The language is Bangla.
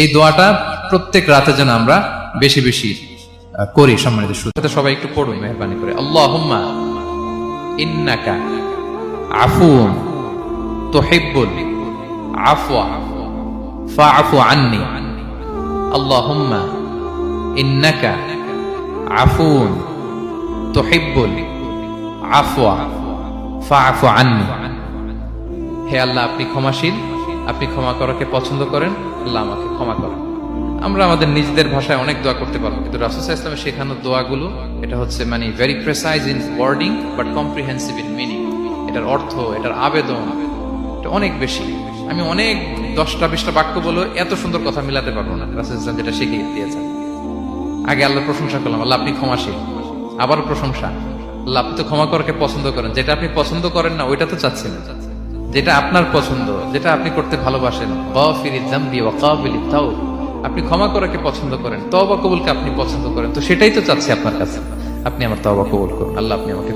এই দোয়াটা প্রত্যেক রাতে যেন আমরা বেশি বেশি করি। সম্মানিত শ্রোতা, সবাই একটু পড়ুন মেহরবানি করে। আল্লাহুম্মা ইন্নাকা আফুউন তুহিব্বুল আফওয়া ফাআফু আন্নি। আল্লাহুম্মা ইন্নাকা আফুউন তুহিব্বুল আফওয়া ফাআফু আন্নি। হে আল্লাহ, আপনি ক্ষমাশীল, আপনি ক্ষমা করাকে পছন্দ করেন, আল্লাহ আমাকে ক্ষমা করেন। আমরা আমাদের নিজেদের ভাষায় অনেক দোয়া করতে পারবো, কিন্তু রাসূল সাল্লাল্লাহু আলাইহি ওয়াসাল্লামের শেখানো দোয়াগুলো এটা হচ্ছে মানে very precise in wording but comprehensive in meaning. এটার অর্থ, এটার আবেদন এটা অনেক বেশি। আমি অনেক 10টা-20টা বাক্য বলে এত সুন্দর কথা মিলাতে পারবো না। রাসূল সাল্লাল্লাহু আলাইহি ওয়াসাল্লাম যেটা শিখিয়ে দিয়েছেন, আগে আল্লাহর প্রশংসা করলাম, আল্লাহ আপনি ক্ষমাশীল, আবারও প্রশংসা, আল্লাহ আপনি তো ক্ষমা করাকে পছন্দ করেন। যেটা আপনি পছন্দ করেন না ওইটা তো চাচ্ছেন, যেটা আপনার পছন্দ, যেটা আপনি করতে ভালোবাসেন, গাফিরিয যামবি ওয়া কাবিলিত তাওব, আপনি ক্ষমা করাকে পছন্দ করেন, তওবা কবুলকে আপনি পছন্দ করেন, তো সেটাই তো চাচ্ছি আপনার কাছে। আপনি আমার তওবা কবুল করুন, আল্লাহ আপনি আমাকে